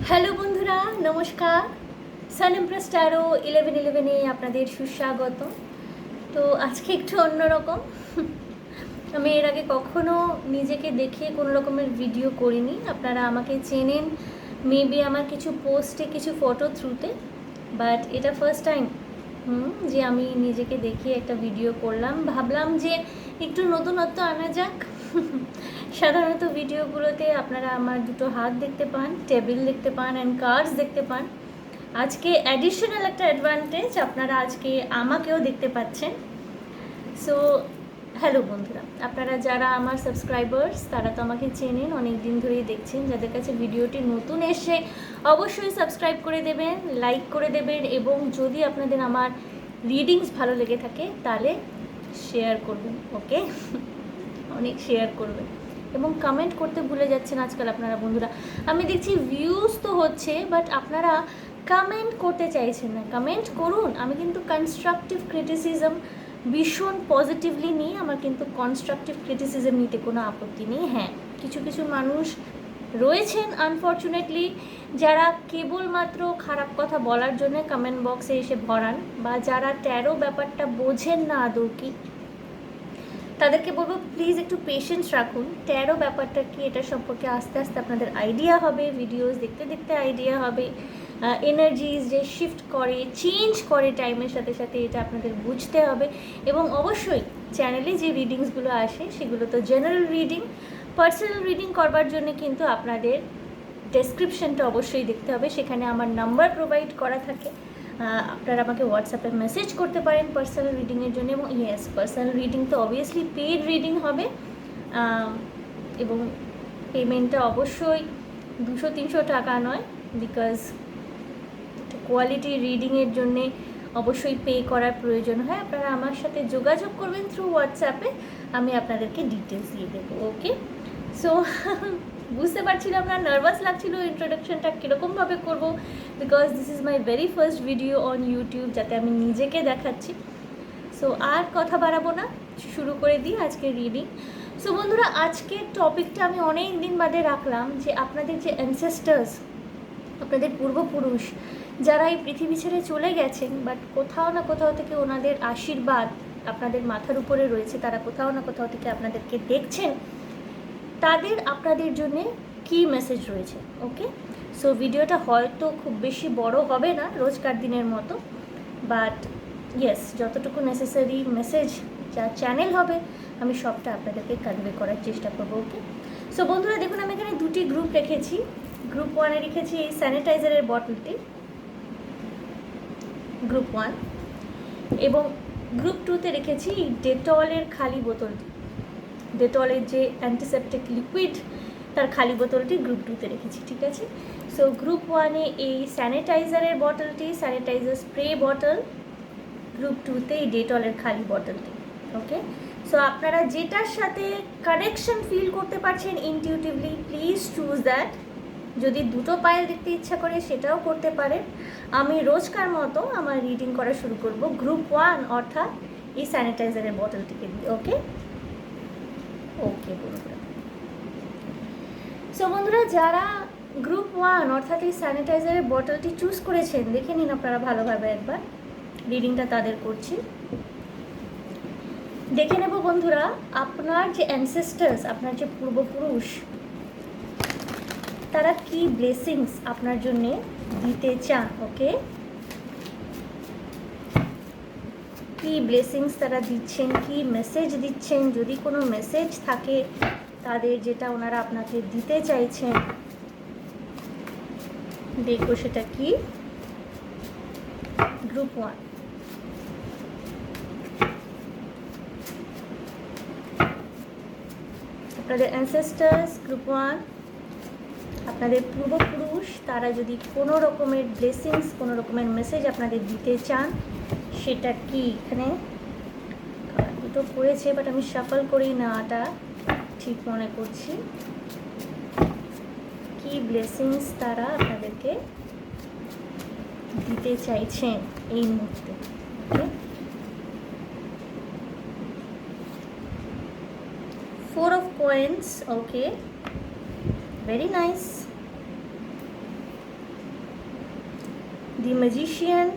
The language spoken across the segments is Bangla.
হ্যালো বন্ধুরা, নমস্কার। সান ইমপ্রেস ট্যারো 1111-এ আপনাদের সুস্বাগত। তো আজকে একটু অন্যরকম। আমি এর আগে কখনো নিজেকে দেখিয়ে কোনো রকমের ভিডিও করিনি। আপনারা আমাকে চেনেন মেবি আমার কিছু পোস্টে, কিছু ফটো থ্রুতে, বাট এটা ফার্স্ট টাইম যে আমি নিজেকে দেখিয়ে একটা ভিডিও করলাম। ভাবলাম যে একটু নতুনত্ব আনা যাক। সাধারণত ভিডিওগুলোতে আপনারা আমার দুটো হাত দেখতে পান, টেবিল দেখতে পান অ্যান্ড কার্ডস দেখতে পান। আজকে অ্যাডিশনাল একটা অ্যাডভান্টেজ, আপনারা আজকে আমাকেও দেখতে পাচ্ছেন। সো হ্যালো বন্ধুরা, আপনারা যারা আমার সাবস্ক্রাইবার্স তারা তো আমাকে চেনেন, অনেক দিন ধরেই দেখছেন। যাদের কাছে ভিডিওটি নতুন এসে অবশ্যই সাবস্ক্রাইব করে দেবেন, লাইক করে দেবেন, এবং যদি আপনাদের আমার রিডিংস ভালো লেগে থাকে তাহলে শেয়ার করবেন। ওকে, অনেক শেয়ার করবেন এবং কমেন্ট করতে ভুলে যাচ্ছেন আজকাল আপনারা বন্ধুরা। আমি দেখছি ভিউজ তো হচ্ছে, বাট আপনারা কমেন্ট করতে চাইছেন না। কমেন্ট করুন, আমি কিন্তু কনস্ট্রাকটিভ ক্রিটিসিজম ভীষণ পজিটিভলি নিই। আমার কিন্তু কনস্ট্রাকটিভ ক্রিটিসিজম নিতে কোনো আপত্তি নেই। হ্যাঁ, কিছু কিছু মানুষ রয়েছেন আনফর্চুনেটলি যারা কেবলমাত্র খারাপ কথা বলার জন্য কমেন্ট বক্সে এসে ভরান, বা যারা ট্যারো ব্যাপারটা বোঝেন না আদৌ কি, তাদেরকে বলবো প্লিজ একটু পেশেন্স রাখুন। ট্যারো ব্যাপারটা কি এটা সম্পর্কে আস্তে আস্তে আপনাদের আইডিয়া হবে, ভিডিওস দেখতে দেখতে আইডিয়া হবে। এনার্জিজ যে শিফট করে, চেঞ্জ করে টাইমের সাথে সাথে, এটা আপনাদের বুঝতে হবে। এবং অবশ্যই চ্যানেলে যে রিডিংসগুলো আসে সেগুলো তো জেনারেল রিডিং। পার্সোনাল রিডিং করবার জন্য কিন্তু আপনাদের ডেসক্রিপশনটা অবশ্যই দেখতে হবে, সেখানে আমার নাম্বার প্রোভাইড করা থাকে। আপনারা আমাকে হোয়াটসঅ্যাপে মেসেজ করতে পারেন পার্সোনাল রিডিংয়ের জন্য। এবং ইয়েস, পার্সোনাল রিডিং তো অবভিয়াসলি পেইড রিডিং হবে, এবং পেমেন্টটা অবশ্যই 200-300 টাকা নয়, বিকজ কোয়ালিটি রিডিংয়ের জন্যে অবশ্যই পে করার প্রয়োজন হয়। আপনারা আমার সাথে যোগাযোগ করবেন থ্রু হোয়াটসঅ্যাপে, আমি আপনাদেরকে ডিটেলস দিয়ে দেবো। ওকে, সো বুঝতে পারছিলাম না, নার্ভাস লাগছিল ইন্ট্রোডাকশনটা কীরকমভাবে করব, because this is my very first video on YouTube, যাতে আমি নিজেকে দেখাচ্ছি। সো আর কথা বাড়াবো না, শুরু করে দিই আজকের রিডিং। সো বন্ধুরা, আজকের টপিকটা আমি অনেক দিন বাদে রাখলাম, যে আপনাদের যে অ্যানসেস্টার্স, আপনাদের পূর্বপুরুষ যারা এই পৃথিবী ছেড়ে চলে গেছেন, বাট কোথাও না কোথাও থেকে ওনাদের আশীর্বাদ আপনাদের মাথার উপরে রয়েছে, তারা কোথাও না কোথাও থেকে আপনাদেরকে দেখছেন, তাদের আপনাদের জন্যে কী মেসেজ রয়েছে। ওকে, সো ভিডিওটা হয়তো খুব বেশি বড় হবে না রোজকার দিনের মতো, বাট ইয়েস, যতটুকু নেসেসারি মেসেজ যা চ্যানেল হবে আমি সবটা আপনাদেরকে কনভে করার চেষ্টা করবো। ওকে, সো বন্ধুরা দেখুন, আমি এখানে দুটি গ্রুপ রেখেছি। গ্রুপ 1-এ রেখেছি এই স্যানিটাইজারের বটলটি, গ্রুপ 1, এবং গ্রুপ 2-তে রেখেছি ডেটলের খালি বোতলটি। ডেটলের যে অ্যান্টিসেপটিক লিকুইড, তার খালি বোতলটি গ্রুপ 2-তে রেখেছি। ঠিক আছে, সো গ্রুপ 1-এ এই স্যানিটাইজারের বটলটি, স্যানিটাইজার স্প্রে বটল। গ্রুপ 2-তে এই ডেটলের খালি বটলটি। ওকে, সো আপনারা যেটার সাথে কানেকশন ফিল করতে পারছেন ইনটিউটিভলি, প্লিজ চুজ দ্যাট। যদি দুটো পায়েল দেখতে ইচ্ছা করে সেটাও করতে পারেন। আমি রোজকার মতো আমার রিডিং করা শুরু করব গ্রুপ 1 অর্থাৎ এই স্যানিটাইজারের বটলটিকে দিয়ে। ওকে ওকে বন্ধুরা, সো বন্ধুরা যারা গ্রুপ 1 অর্থাৎ এই স্যানিটাইজারের বটলটি চুজ করেছেন, দেখে নিন আপনারা ভালোভাবে একবার। রিডিংটা তাদের করছি, দেখে নেব বন্ধুরা। আপনার যে অ্যানসেস্টার্স, আপনার যে পূর্বপুরুষ, তারা কি ব্লেসিংস আপনার জন্যে দিতে চান। ওকে, কি ব্লেসিংস তারা দিচ্ছেন, কি মেসেজ দিচ্ছেন, যদি কোনো মেসেজ থাকে তাদের যেটা ওনারা আপনাকে দিতে চাইছেন, দেখো সেটা কি। গ্রুপ 1, আপনাদের অ্যানসেস্টার্স, গ্রুপ 1, আপনাদের পূর্বপুরুষ, তারা যদি কোনো রকমের ব্লেসিংস, কোনো রকমের মেসেজ আপনাদের দিতে চান, সেটা কি। এখানে দুটো পড়েছে, বাট আমি শাফল করেই নেওয়াটা ঠিক মনে করছি। কি ব্লেসিংস তারা আপনাদেরকে দিতে চাইছেন এই মুহূর্তে। Okay, 4 of coins. Okay, very nice. The magician,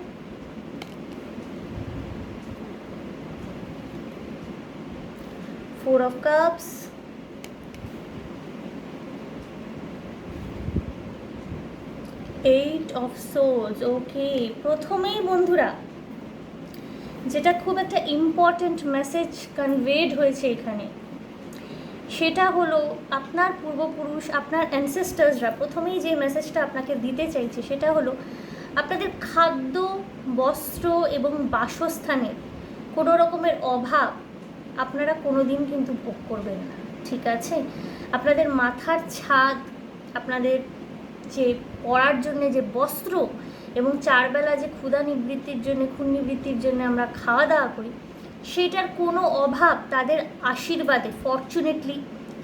four of cups, eight of souls. Okay, প্রথমেই বন্ধুরা যেটা খুব একটা ইম্পর্ট্যান্ট মেসেজ কনভেড হয়েছে এখানে, সেটা হলো আপনার পূর্বপুরুষ, আপনার অ্যানসেস্টার্সরা প্রথমেই যে মেসেজটা আপনাকে দিতে চাইছে সেটা হলো আপনাদের খাদ্য, বস্ত্র এবং বাসস্থানের কোনো রকমের অভাব আপনারা কোনো দিন কিন্তু ভোগ করবেন না, ঠিক আছে? আপনাদের মাথার ছাদ, আপনাদের যে পরার জন্যে যে বস্ত্র এবং চারবেলা যে ক্ষুধা নিবৃত্তির জন্য, খুন নিবৃত্তির জন্য আমরা খাওয়া দাওয়া করি, সেটার কোনো অভাব তাদের আশীর্বাদে ফরচুনেটলি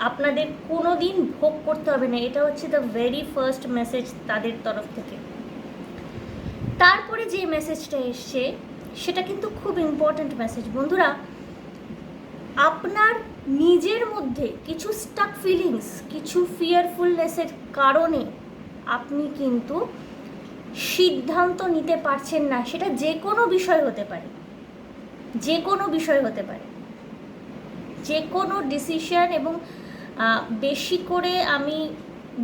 আপনাদের কোনো দিন ভোগ করতে হবে না। এটা হচ্ছে দ্য ভেরি ফার্স্ট মেসেজ তাদের তরফ থেকে। তারপরে যে মেসেজটা এসছে সেটা কিন্তু খুব ইম্পর্ট্যান্ট মেসেজ বন্ধুরা। আপনার নিজের মধ্যে কিছু স্টাক ফিলিংস, কিছু ফিয়ারফুলনেসের কারণে আপনি কিন্তু সিদ্ধান্ত নিতে পারছেন না। সেটা যে কোনো বিষয় হতে পারে, যে কোনো বিষয় হতে পারে, যে কোনো ডিসিশন। এবং বেশি করে আমি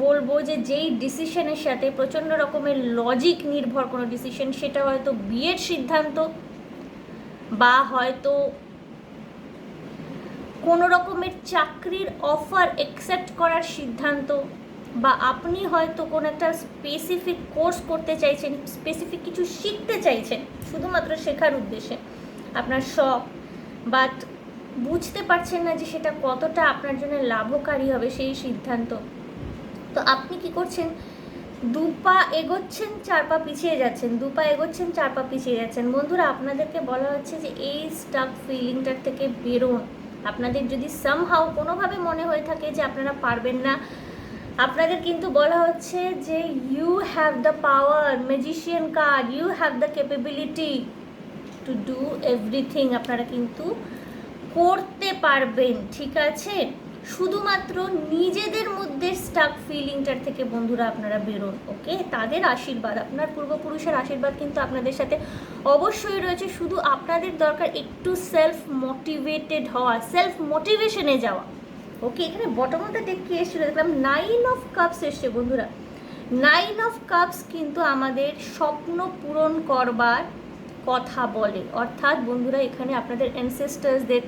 বলবো যে যেই ডিসিশনের সাথে প্রচণ্ড রকমের লজিক নির্ভর কোনো ডিসিশন, সেটা হয়তো বিয়ের সিদ্ধান্ত, বা হয়তো কোনো রকমের চাকরির অফার অ্যাকসেপ্ট করার সিদ্ধান্ত, বা আপনি হয়তো কোনো একটা স্পেসিফিক কোর্স করতে চাইছেন, স্পেসিফিক কিছু শিখতে চাইছেন শুধুমাত্র শেখার উদ্দেশ্যে, আপনার শখ, বাট বুঝতে পারছেন না যে সেটা কতটা আপনার জন্য লাভকারী হবে সেই সিদ্ধান্ত। তো আপনি কি করছেন? দু পা এগোচ্ছেন, চার পা পিছিয়ে যাচ্ছেন, দু পা এগোচ্ছেন, চার পা পিছিয়ে যাচ্ছেন। বন্ধুরা, আপনাদেরকে বলা হচ্ছে যে এই স্টাক ফিলিংটার থেকে বেরোন। আপনাদের যদি সামহাও কোনোভাবে মনে হয়ে থাকে যে আপনারা পারবেন না, আপনাদের কিন্তু বলা হচ্ছে যে you have the power, magician card, you have the capability to do everything. আপনারা কিন্তু করতে পারবেন, ঠিক আছে? শুধুমাত্র নিজেদের মধ্যে স্টাক ফিলিংটার থেকে বন্ধুরা আপনারা বেরোন। ওকে, তাদের আশীর্বাদ, আপনার পূর্বপুরুষের আশীর্বাদ কিন্তু আপনাদের সাথে অবশ্যই রয়েছে। শুধু আপনাদের দরকার একটু সেলফ মোটিভেটেড হওয়া, সেলফ মোটিভেশনে যাওয়া। ওকে, এখানে বটম অফ দ্য ডেক কি এসেছিল দেখলাম? 9 অফ কাপস এসছে বন্ধুরা। 9 অফ কাপস কিন্তু আমাদের স্বপ্ন পূরণ করবার কথা বলে। অর্থাৎ বন্ধুরা, এখানে আপনাদের অ্যানসেস্টার্সদের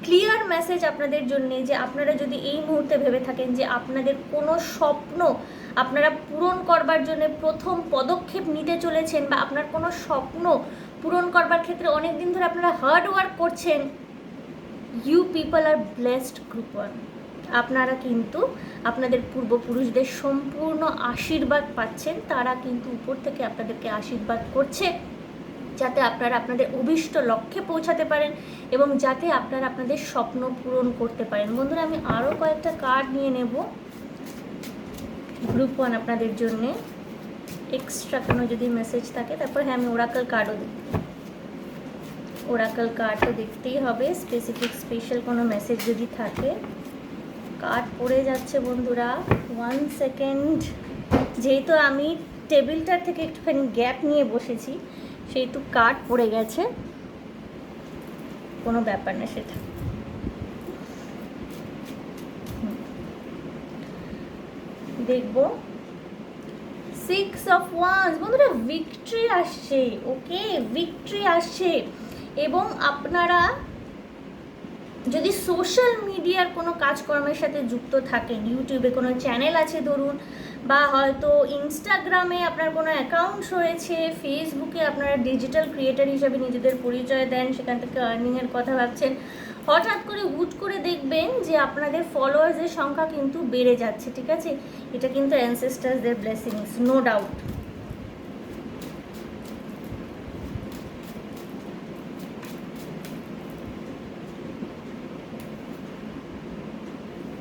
ক্লিয়ার মেসেজ আপনাদের জন্য, যে আপনারা যদি এই মুহূর্তে ভেবে থাকেন যে আপনাদের কোনো স্বপ্ন আপনারা পূরণ করবার জন্য প্রথম পদক্ষেপ নিতে চলেছেন, বা আপনার কোনো স্বপ্ন পূরণ করবার ক্ষেত্রে অনেক দিন ধরে আপনারা হার্ড ওয়ার্ক করছেন, you people are blessed group one. আপনারা কিন্তু আপনাদের পূর্বপুরুষদের সম্পূর্ণ আশীর্বাদ পাচ্ছেন। তারা কিন্তু উপর থেকে আপনাদেরকে আশীর্বাদ করছে যাতে আপনারা আপনাদের অভীষ্ট লক্ষ্যে পৌঁছাতে পারেন এবং যাতে আপনারা আপনাদের স্বপ্ন পূরণ করতে পারেন। বন্ধুরা, আমি আরও কয়েকটা কার্ড নিয়ে নেব গ্রুপ ওয়ান আপনাদের জন্যে, এক্সট্রা কোনো যদি মেসেজ থাকে। তারপর হ্যাঁ, আমি ওরাকল কার্ডও দেখব, ওরাকল কার্ডও দেখতেই হবে, স্পেসিফিক স্পেশাল কোনো মেসেজ যদি থাকে। কার্ড পড়ে যাচ্ছে বন্ধুরা, 1 সেকেন্ড। যেহেতু আমি টেবিলটার থেকে একটুখানি গ্যাপ নিয়ে বসেছি, সেহেতু কার্ড পড়ে গেছে, কোনো ব্যাপার না সেটা। দেখব 6 অফ ওয়ান্স। বন্ধুরা, ভিক্টরি আসছে। ওকে, ভিক্টরি আসছে। এবং আপনারা যদি সোশ্যাল মিডিয়ার কোনো কাজকর্মের সাথে যুক্ত থাকেন, ইউটিউবে কোনো চ্যানেল আছে ধরুন, বা হয়তো ইনস্টাগ্রামে আপনার কোনো অ্যাকাউন্টস রয়েছে, ফেসবুকে আপনারা ডিজিটাল ক্রিয়েটার হিসাবে নিজেদের পরিচয় দেন, সেখান থেকে আর্নিংয়ের কথা ভাবছেন, হঠাৎ করে হুট করে দেখবেন যে আপনাদের ফলোয়ার্সের সংখ্যা কিন্তু বেড়ে যাচ্ছে, ঠিক আছে? এটা কিন্তু অ্যানসেস্টার্সদের blessings, no doubt.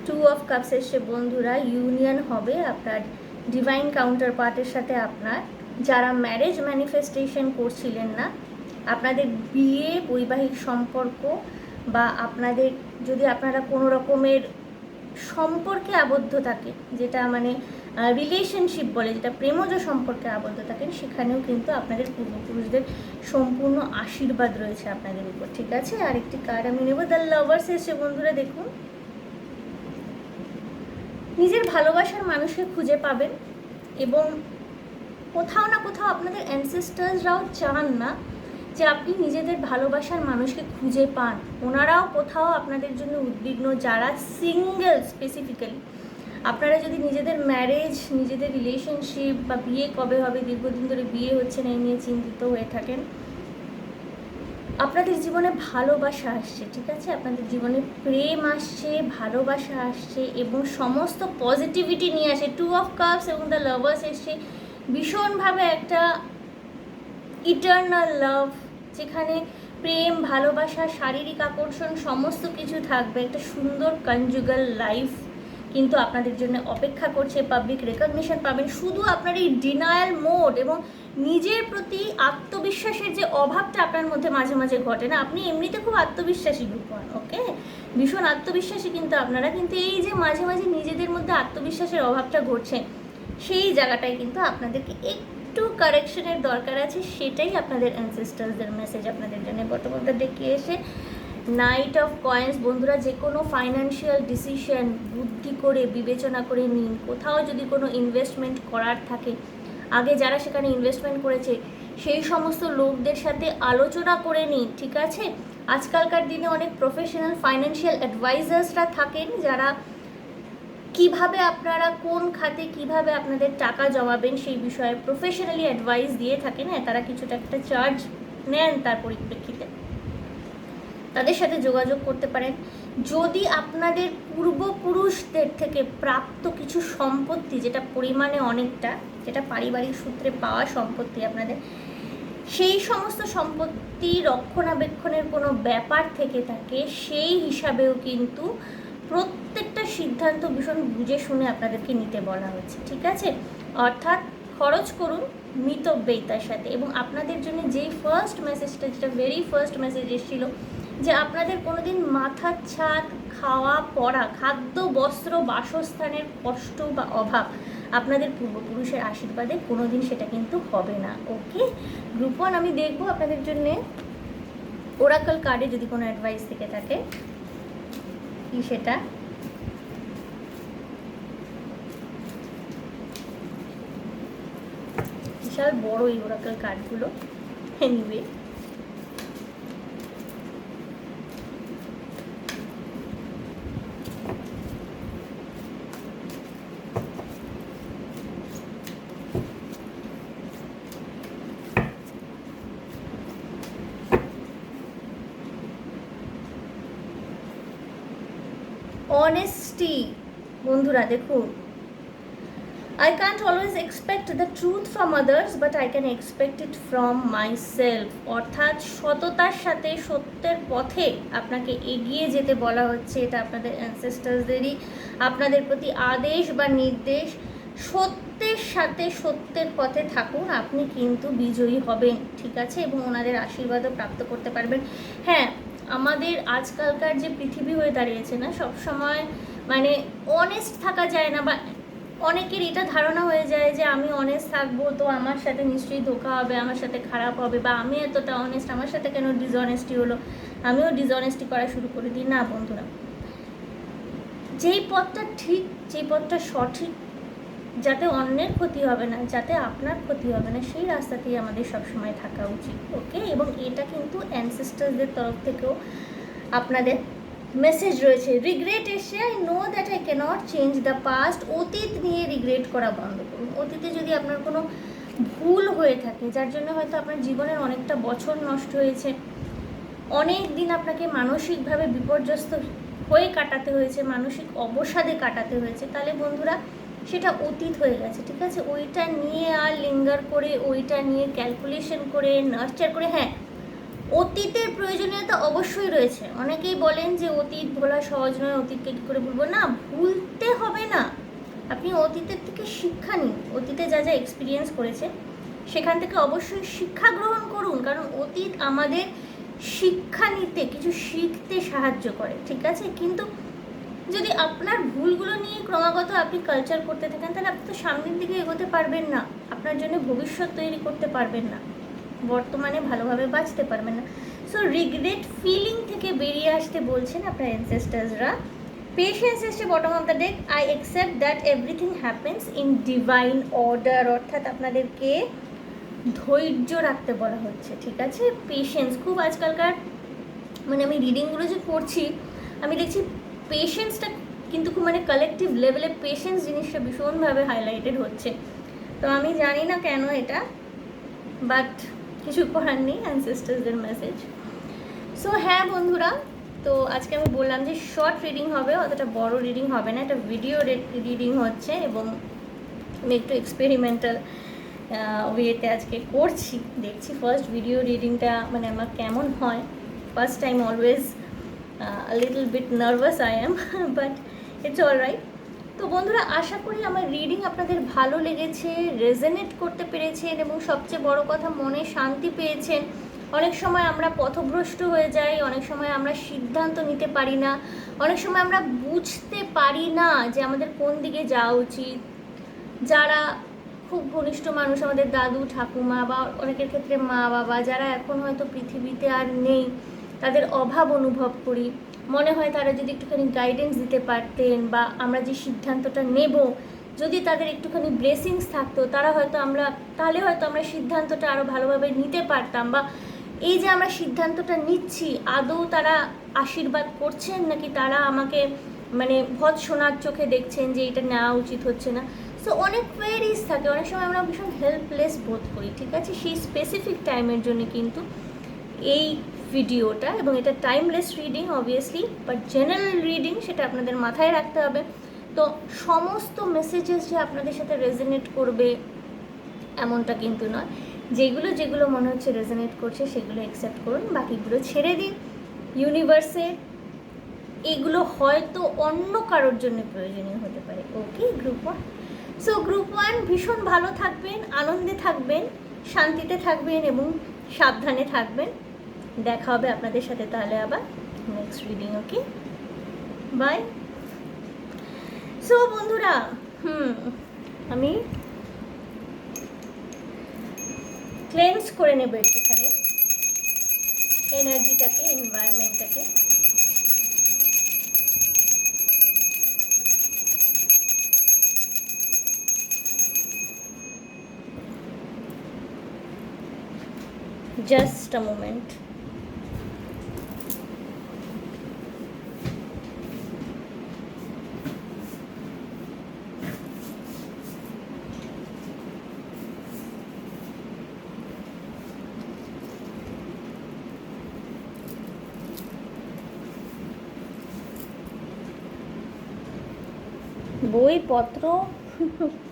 Two of cups এসে বন্ধুরা, ইউনিয়ন হবে আপনার ডিভাইন কাউন্টার পার্টের সাথে। আপনার যারা ম্যারেজ ম্যানিফেস্টেশন করছিলেন না, আপনাদের বিয়ে, বৈবাহিক সম্পর্ক, বা আপনাদের যদি আপনারা কোনো রকমের সম্পর্কে আবদ্ধ থাকে, যেটা মানে রিলেশনশিপ বলে, যেটা প্রেমজ সম্পর্কে আবদ্ধ থাকেন, সেখানেও কিন্তু আপনাদের পূর্বপুরুষদের সম্পূর্ণ আশীর্বাদ রয়েছে আপনাদের উপর। ঠিক আছে, আরেকটি কার্ড আমি নেব, দ্য লাভার্স এসে। বন্ধুরা দেখুন, নিজের ভালোবাসার মানুষকে খুঁজে পাবেন এবং কোথাও না কোথাও আপনাদের অ্যানসেস্টার্সরাও চান না যে আপনি নিজেদের ভালোবাসার মানুষকে খুঁজে পান। ওনারাও কোথাও আপনাদের জন্য উদ্বিগ্ন, যারা সিঙ্গেল স্পেসিফিক্যালি। আপনারা যদি নিজেদের ম্যারেজ, নিজেদের রিলেশনশিপ বা বিয়ে কবে হবে, দীর্ঘদিন ধরে বিয়ে হচ্ছে না এই নিয়ে চিন্তিত হয়ে থাকেন, আপনাদের জীবনে ভালোবাসা আসছে। ঠিক আছে, আপনাদের জীবনে প্রেম আসছে, ভালোবাসা আসছে এবং সমস্ত পজিটিভিটি নিয়ে আসে। 2 অফ কাপস এবং দ্য লাভার্স এসছে। ভীষণভাবে একটা ইটার্নাল লাভ, যেখানে প্রেম, ভালোবাসা, শারীরিক আকর্ষণ সমস্ত কিছু থাকবে। একটা সুন্দর কনজুগাল লাইফ কিন্তু আপনাদের জন্য অপেক্ষা করছে। পাবলিক রেকগনিশন পাবেন। শুধু আপনার এই ডিনায়াল মোড এবং নিজের প্রতি আত্মবিশ্বাসের যে অভাবটা আপনার মধ্যে মাঝে মাঝে ঘটে না, আপনি এমনিতে খুব আত্মবিশ্বাসী গ্রুপ ওয়ান, ওকে, ভীষণ আত্মবিশ্বাসী কিন্তু আপনারা, কিন্তু এই যে মাঝে মাঝে নিজেদের মধ্যে আত্মবিশ্বাসের অভাবটা ঘটছে, সেই জায়গাটায় কিন্তু আপনাদেরকে একটু কারেকশনের দরকার আছে। সেটাই আপনাদের অ্যানসেস্টার্সদের মেসেজ আপনাদের জন্য। বর্তমানটা ডেকে এসে নাইট অফ কয়েন্স। বন্ধুরা, যে কোনো ফাইন্যান্সিয়াল ডিসিশন বুদ্ধি করে বিবেচনা করে নিন। কোথাও যদি কোনো ইনভেস্টমেন্ট করার থাকে, আগে যারা সেখানে ইনভেস্টমেন্ট করেছে সেই সমস্ত লোকদের সাথে আলোচনা করে নিন। ঠিক আছে, আজকালকার দিনে অনেক প্রফেশনাল ফাইন্যান্সিয়াল অ্যাডভাইজার্সরা থাকেন, যারা কিভাবে আপনারা কোন খাতে কিভাবে আপনাদের টাকা জমাবেন সেই বিষয়ে প্রফেশনালি অ্যাডভাইস দিয়ে থাকেন। হ্যাঁ, তারা কিছুটা একটা চার্জ নেন তার পরিপ্রেক্ষিতে। তাদের সাথে যোগাযোগ করতে পারেন। যদি আপনাদের পূর্বপুরুষদের থেকে প্রাপ্ত কিছু সম্পত্তি, যেটা পরিমাণে অনেকটা, যেটা পারিবারিক সূত্রে পাওয়া সম্পত্তি আপনাদের, সেই সমস্ত সম্পত্তি রক্ষণাবেক্ষণের কোনো ব্যাপার থেকে থাকে, সেই হিসাবেও কিন্তু প্রত্যেকটা সিদ্ধান্ত ভীষণ বুঝে শুনে আপনাদেরকে নিতে বলা হচ্ছে। ঠিক আছে, অর্থাৎ খরচ করুন মিতব্যয়িতার সাথে। এবং আপনাদের জন্য যেই ফার্স্ট মেসেজটা, যেটা ভেরি ফার্স্ট মেসেজ এসেছিলো, যে আপনাদের কোনোদিন মাথার ছাদ, খাওয়া পড়া, খাদ্য, বস্ত্র, বাসস্থানের কষ্ট বা অভাব আপনাদের পূর্বপুরুষের আশীর্বাদে কোনোদিন সেটা কিন্তু হবে না। ওকে গ্রুপ ওয়ান, আমি দেখবো আপনাদের জন্যে ওরাকল কার্ডে যদি কোনো অ্যাডভাইস থেকে থাকে কি সেটা। বিশাল বড় এই ওরাকল কার্ডগুলো। Anyway, honesty. বন্ধুরা দেখুন, I can't always expect the truth from others, but I can expect it from myself. অর্থাৎ সততার সাথে সত্যের পথে আপনাকে এগিয়ে যেতে বলা হচ্ছে। এটা আপনাদের অ্যানসেস্টার্সদেরই আপনাদের প্রতি আদেশ বা নির্দেশ। সত্যের সাথে সত্যের পথে থাকুন, আপনি কিন্তু বিজয়ী হবেন। ঠিক আছে, এবং ওনাদের আশীর্বাদও প্রাপ্ত করতে পারবেন। হ্যাঁ, আমাদের আজকালকার যে পৃথিবী হয়ে দাঁড়িয়েছে না, সবসময় মানে অনেস্ট থাকা যায় না, বা অনেকের এটা ধারণা হয়ে যায় যে আমি অনেস্ট থাকবো তো আমার সাথে নিশ্চয়ই ধোঁকা হবে, আমার সাথে খারাপ হবে, বা আমি এতটা অনেস্ট, আমার সাথে কেন ডিসঅনেস্টি হলো, আমিও ডিসঅনেস্টি করা শুরু করে দিই। না বন্ধুরা, যেই পথটা ঠিক, যেই পথটা সঠিক, যাতে অন্যের ক্ষতি হবে না, যাতে আপনার ক্ষতি হবে না, সেই রাস্তাতেই আমাদের সবসময় থাকা উচিত। ওকে, এবং এটা কিন্তু অ্যানসেস্টার্সদের তরফ থেকেও আপনাদের মেসেজ রয়েছে। রিগ্রেট এসে, I know that I cannot change the past. অতীত নিয়ে রিগ্রেট করা বন্ধ করুন। অতীতে যদি আপনার কোনো ভুল হয়ে থাকে, যার জন্য হয়তো আপনার জীবনের অনেকটা বছর নষ্ট হয়েছে, অনেক দিন আপনাকে মানসিকভাবে বিপর্যস্ত হয়ে কাটাতে হয়েছে, মানসিক অবসাদে কাটাতে হয়েছে, তাহলে বন্ধুরা সেটা অতীত হয়ে গেছে। ঠিক আছে, ওইটা নিয়ে আর লিঙ্গার করে, ওইটা নিয়ে ক্যালকুলেশন করে, নার্চার করে, হ্যাঁ অতীতের প্রয়োজনীয়তা অবশ্যই রয়েছে। অনেকেই বলেন যে অতীত ভোলা সহজ নয়, অতীতকে কী করে ভুলবো। না, ভুলতে হবে না, আপনি অতীতের থেকে শিক্ষা নিন। অতীতে যা যা এক্সপিরিয়েন্স করেছে সেখান থেকে অবশ্যই শিক্ষা গ্রহণ করুন, কারণ অতীত আমাদের শিক্ষা নিতে, কিছু শিখতে সাহায্য করে। ঠিক আছে, কিন্তু যদি আপনার ভুলগুলো নিয়ে ক্রমাগত আপনি কালচার করতে থাকেন, তাহলে আপনি তো সামনের দিকে এগোতে পারবেন না, আপনার জন্য ভবিষ্যৎ তৈরি করতে পারবেন না, বর্তমানে ভালোভাবে বাঁচতে পারবেন না। সো রিগ্রেট ফিলিং থেকে বেরিয়ে আসতে বলছেন আপনার অ্যানসেস্টার্সরা। পেশেন্স এসছে bottom of the deck. I accept that everything happens in divine order, অর্থাৎ আপনাদেরকে ধৈর্য রাখতে বলা হচ্ছে, ঠিক আছে? পেশেন্স খুব আজকালকার, মানে আমি রিডিংগুলো যে পড়ছি আমি দেখছি পেশেন্সটা কিন্তু খুব মানে কালেকটিভ লেভেলে পেশেন্স জিনিসটা ভীষণভাবে হাইলাইটেড হচ্ছে। তো আমি জানি না কেন এটা, বাট কিছু করার নেই, অ্যানসেস্টার্সদের মেসেজ। সো হ্যাঁ বন্ধুরা, তো আজকে আমি বললাম যে শর্ট রিডিং হবে, অতটা বড় রিডিং হবে না, এটা ভিডিও রিডিং হচ্ছে এবং আমি একটু এক্সপেরিমেন্টাল ওয়েতে আজকে করছি, দেখছি ফার্স্ট ভিডিও রিডিংটা মানে আমার কেমন হয়। First time always little bit nervous I am, but it's all right. তো বন্ধুরা, আশা করি আমার রিডিং আপনাদের ভালো লেগেছে, রেজনেট করতে পেরেছেন এবং সবচেয়ে বড় কথা মনে শান্তি পেয়েছেন। অনেক সময় আমরা পথভ্রষ্ট হয়ে যাই, অনেক সময় আমরা সিদ্ধান্ত নিতে পারি না, অনেক সময় আমরা বুঝতে পারি না যে আমাদের কোন দিকে যাওয়া উচিত। যারা খুব ঘনিষ্ঠ মানুষ, আমাদের দাদু ঠাকুমা বা অনেকের ক্ষেত্রে মা বাবা, যারা এখন হয়তো পৃথিবীতে আর নেই, তাদের অভাব অনুভব করি। মনে হয় তারা যদি একটুখানি গাইডেন্স দিতে পারতেন, বা আমরা যে সিদ্ধান্তটা নেব যদি তাদের একটুখানি ব্লেসিংস থাকতো, তাহলে হয়তো আমরা সিদ্ধান্তটা আরও ভালোভাবে নিতে পারতাম। বা এই যে আমরা সিদ্ধান্তটা নিচ্ছি, আদৌ তারা আশীর্বাদ করছেন নাকি তারা আমাকে মানে ভৎসনার চোখে দেখছেন যে এটা নেওয়া উচিত হচ্ছে না। সো অনেক কোয়েরিজ থাকে, অনেক সময় আমরা ভীষণ হেল্পলেস বোধ করি, ঠিক আছে? সেই স্পেসিফিক টাইমের জন্য কিন্তু এই ভিডিওটা, এবং এটা timeless reading obviously, but general reading, সেটা আপনাদের মাথায় রাখতে হবে। তো সমস্ত মেসেজেস যে আপনাদের সাথে রেজোনেট করবে এমনটা কিন্তু নয়। যেগুলো যেগুলো মনে হচ্ছে রেজোনেট করছে সেগুলো অ্যাকসেপ্ট করুন, বাকিগুলো ছেড়ে দিন ইউনিভার্সে। এগুলো হয়তো অন্য কারোর জন্য প্রয়োজনীয় হতে পারে। ওকে গ্রুপ 1। সো গ্রুপ 1 ভীষণ ভালো থাকবেন, আনন্দে থাকবেন, শান্তিতে থাকবেন এবং সাবধানে থাকবেন। দেখা হবে আপনাদের সাথে তাহলে আবার next reading. Okay, bye. So বন্ধুরা, আমি ক্লেন্স করে নেব একটুখানি এনার্জিটাকে, এনভায়রনমেন্টটাকে। Just a moment. বইপত্র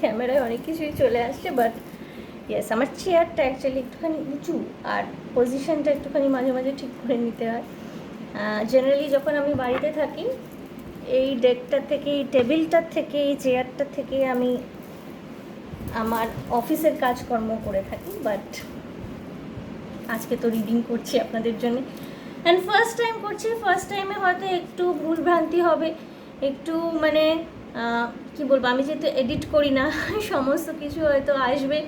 ক্যামেরায় অনেক কিছুই চলে আসছে, বাট ইয়েস, আমার চেয়ারটা অ্যাকচুয়ালি একটুখানি উঁচু, আর পজিশনটা একটুখানি মাঝে মাঝে ঠিক করে নিতে হয়। জেনারেলি যখন আমি বাড়িতে থাকি, এই ডেকটার থেকে, এই টেবিলটার থেকে, এই চেয়ারটার থেকে আমি আমার অফিসের কাজকর্ম করে থাকি, বাট আজকে তো রিডিং করছি আপনাদের জন্য, অ্যান্ড ফার্স্ট টাইম করছি। ফার্স্ট টাইমে হয়তো একটু ভুলভ্রান্তি হবে, একটু মানে কি বলবো, আমি যেহেতু এডিট করি না সমস্ত কিছু হয়তো আসবে।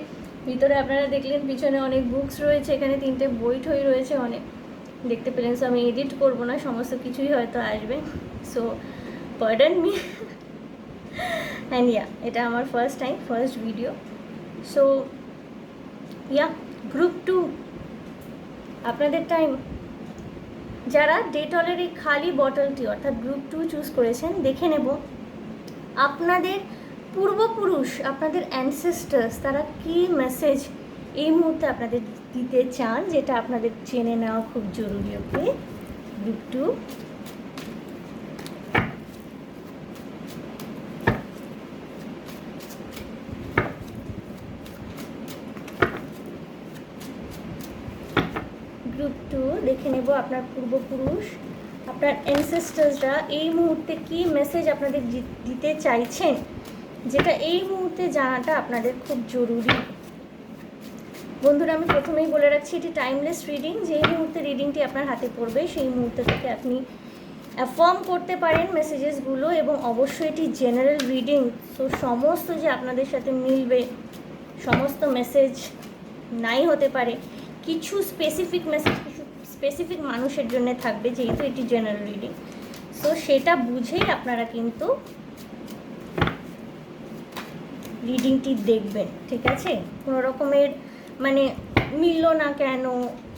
ভিতরে আপনারা দেখলেন পিছনে অনেক বুকস রয়েছে, এখানে 3টে বই ঠই রয়েছে অনেক, দেখতে পেলেন। সো আমি এডিট করবো না, সমস্ত কিছুই হয়তো আসবে। So pardon me, and yeah, এটা আমার first time, first video. So yeah, group 2 আপনাদের টাইম। যারা ডেটলের এই খালি বটলটি অর্থাৎ গ্রুপ 2 চুজ করেছেন, দেখে নেব আপনাদের পূর্বপুরুষ, আপনাদের অ্যানসেস্টার্স, তারা কী মেসেজ এই মুহূর্তে আপনাদের দিতে চান, যেটা আপনাদের জেনে নেওয়া খুব জরুরি। ওকে গ্রুপ 2। গ্রুপ 2 দেখে নেব আপনার পূর্বপুরুষ, আপনার অ্যানসেস্টার্সরা এই মুহূর্তে কী মেসেজ আপনাদের দিতে চাইছেন, যেটা এই মুহূর্তে জানাটা আপনাদের খুব জরুরি। বন্ধুরা, আমি প্রথমেই বলে রাখছি, এটি টাইমলেস রিডিং। যেই মুহূর্তে রিডিংটি আপনার হাতে পড়বে সেই মুহূর্ত থেকে আপনি অ্যাফার্ম করতে পারেন মেসেজেসগুলো, এবং অবশ্যই এটি জেনারেল রিডিং। সো সমস্ত যে আপনাদের সাথে মিলবে সমস্ত মেসেজ নাই হতে পারে, কিছু স্পেসিফিক মেসেজ কিছু স্পেসিফিক মানুষের জন্য থাকবে, যেহেতু এটি জেনারেল রিডিং। সো সেটা বুঝেই আপনারা কিন্তু রিডিংটি দেখবেন, ঠিক আছে? কোনো রকমের মানে মিললো না কেন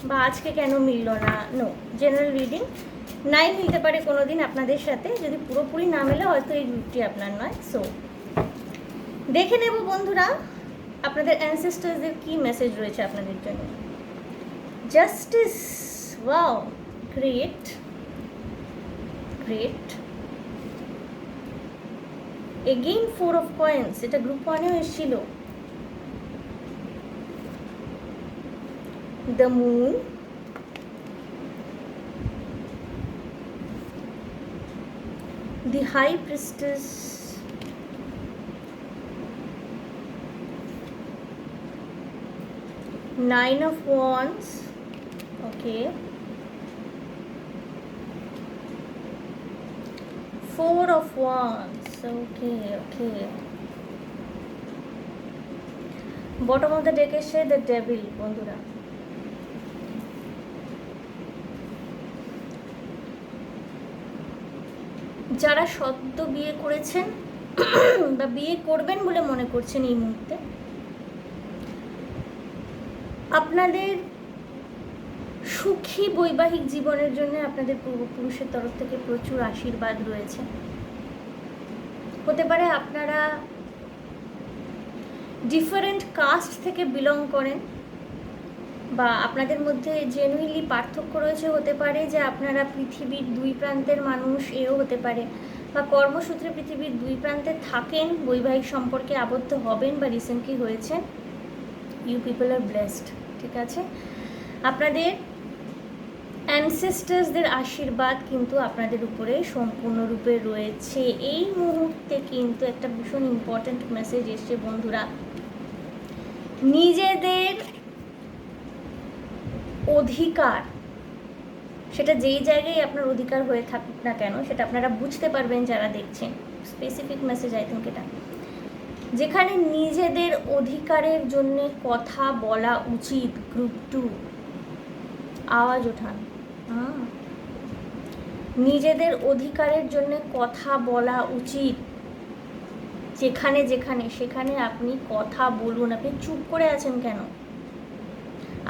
বা আজকে কেন মিললো না, নো, জেনারেল রিডিং। নাই মিলতে পারে কোনো দিন আপনাদের সাথে, যদি পুরোপুরি না মেলে হয়তো এই গ্রুপটি আপনার নয়। সো দেখে নেব বন্ধুরা আপনাদের অ্যানসেস্টার্সদের কী মেসেজ রয়েছে আপনাদের জন্য। Justice, wow, great great. Again 4 of coins, এটা গ্রুপ 1-এও এসেছিল। The moon, the high priestess, nine of wands, okay, 4 of wands, okay, bottom of the deck এসে the devil বন্ধুরা। যারা সদ্য বিয়ে করেছেন বা বিয়ে করবেন বলে মনে করছেন এই মুহূর্তে, আপনাদের সুখী বৈবাহিক জীবনের জন্য আপনাদের পূর্বপুরুষের তরফ থেকে প্রচুর আশীর্বাদ রয়েছে। হতে পারে আপনারা ডিফারেন্ট কাস্ট থেকে বিলং করেন, বা আপনাদের মধ্যে জেনুইনলি পার্থক্য রয়েছে। হতে পারে যে আপনারা পৃথিবীর 2 প্রান্তের মানুষ, এও হতে পারে, বা কর্মসূত্রে পৃথিবীর 2 প্রান্তে থাকেন, বৈবাহিক সম্পর্কে আবদ্ধ হবেন বা রিসেন্টলি হয়েছে। ইউ পিপল আর ব্লেসড, ঠিক আছে? আপনাদের অ্যানসেস্টার্সদের আশীর্বাদ কিন্তু আপনাদের উপরে সম্পূর্ণরূপে রয়েছে। এই মুহূর্তে কিন্তু একটা ভীষণ ইম্পর্ট্যান্ট মেসেজ এসছে বন্ধুরা। নিজেদের অধিকার, সেটা যেই জায়গায় আপনার অধিকার হয়ে থাকুক না কেন, সেটা আপনারা বুঝতে পারবেন যারা দেখছেন। স্পেসিফিক মেসেজ আই থিঙ্ক এটা, যেখানে নিজেদের অধিকারের জন্য কথা বলা উচিত। গ্রুপ 2, আওয়াজ ওঠান। নিজেদের অধিকারের জন্য কথা বলা উচিত। যেখানে যেখানে সেখানে আপনি কথা বলুন। আপনি চুপ করে আছেন কেন?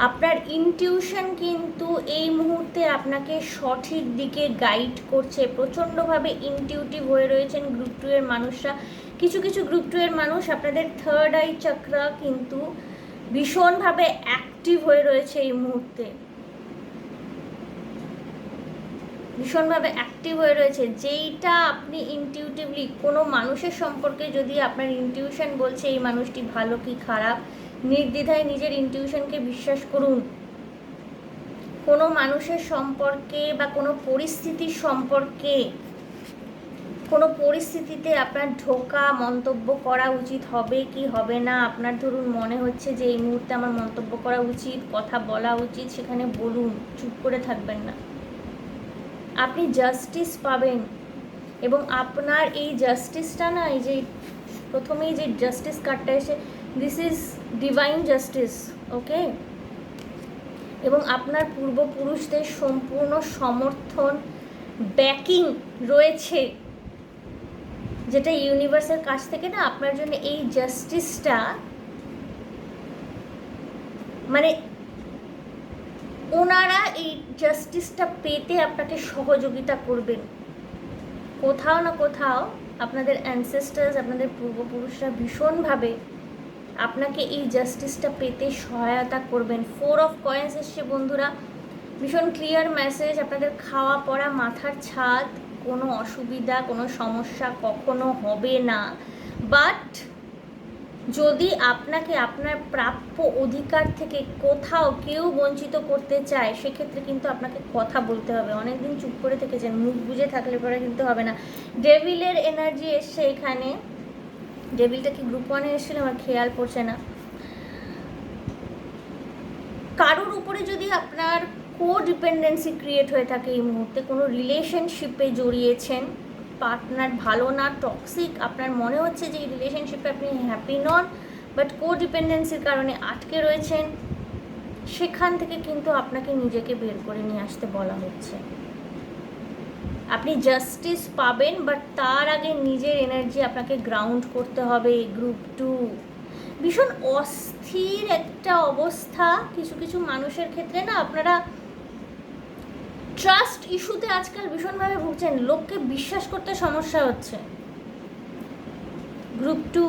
আপনার ইনটিউশন কিন্তু এই মুহূর্তে আপনাকে সঠিক দিকে গাইড করছে। প্রচণ্ডভাবে ইনটিউটিভ হয়ে রয়েছেন গ্রুপ 2 এর মানুষরা। কিছু কিছু গ্রুপ 2 এর মানুষ, আপনাদের থার্ড আই চক্রা কিন্তু ভীষণভাবে অ্যাক্টিভ হয়ে রয়েছে এই মুহূর্তে, ভীষণভাবে অ্যাক্টিভ হয়ে রয়েছে। যেইটা আপনি ইনটিউটিভলি কোনো মানুষের সম্পর্কে, যদি আপনার ইনটিউশন বলছে এই মানুষটি ভালো কি খারাপ, নির্দ্বিধায় নিজের ইনটিউশনকে বিশ্বাস করুন। কোনো মানুষের সম্পর্কে বা কোনো পরিস্থিতির সম্পর্কে, কোনো পরিস্থিতিতে আপনার ঢোকা মন্তব্য করা উচিত হবে কি হবে না, আপনার ধরুন মনে হচ্ছে যে এই মুহূর্তে আমার মন্তব্য করা উচিত, কথা বলা উচিত, সেখানে বলুন, চুপ করে থাকবেন না। আপনি জাস্টিস পাবেন, এবং আপনার এই জাস্টিসটা না, এই যে প্রথমেই যে জাস্টিস কার্ডটা এসে, দিস ইজ ডিভাইন জাস্টিস, ওকে? এবং আপনার পূর্বপুরুষদের সম্পূর্ণ সমর্থন, ব্যাকিং রয়েছে, যেটা ইউনিভার্সের কাছ থেকে না আপনার জন্য এই জাস্টিসটা, মানে ওনারা এই জাস্টিসটা পেতে আপনাকে সহযোগিতা করবেন। কোথাও না কোথাও আপনাদের অ্যানসেস্টার্স, আপনাদের পূর্বপুরুষরা ভীষণভাবে আপনাকে এই জাস্টিসটা পেতে সহায়তা করবেন। 4 অফ কয়েন্স এসছে বন্ধুরা, ভীষণ ক্লিয়ার মেসেজ। আপনাদের খাওয়া পড়া, মাথার ছাদ, কোনো অসুবিধা, কোনো সমস্যা কখনো হবে না। বাট যদি আপনাকে আপনার প্রাপ্য অধিকার থেকে কোথাও কেউ বঞ্চিত করতে চায়, সেক্ষেত্রে কিন্তু আপনাকে কথা বলতে হবে। অনেকদিন চুপ করে থেকেছেন, মুখ বুজে থাকলে পরে কিন্তু হবে না। ডেভিলের এনার্জি এসছে এখানে। ডেভিলটা কি গ্রুপ 1-এ এসেছিল আমার খেয়াল পড়ছে না। কারোর উপরে যদি আপনার কোডিপেন্ডেন্সি ক্রিয়েট হয়ে থাকে এই মুহূর্তে, কোনো রিলেশনশিপে জড়িয়েছেন, পার্টনার ভালো না, টক্সিক, আপনার মনে হচ্ছে যে এই রিলেশনশিপে আপনি হ্যাপি নন, বাট কোডিপেন্ডেন্সির কারণে আটকে রয়েছেন, সেখান থেকে কিন্তু আপনাকে নিজেকে বের করে নিয়ে আসতে বলা হচ্ছে। আপনি জাস্টিস পাবেন, বাট তার আগে নিজের এনার্জি আপনাকে গ্রাউন্ড করতে হবে। গ্রুপ 2 ভীষণ অস্থির একটা অবস্থা কিছু কিছু মানুষের ক্ষেত্রে না, আপনারা ট্রাস্ট ইস্যুতে আজকাল ভীষণভাবে ভুগছেন, লোককে বিশ্বাস করতে সমস্যা হচ্ছে। গ্রুপ 2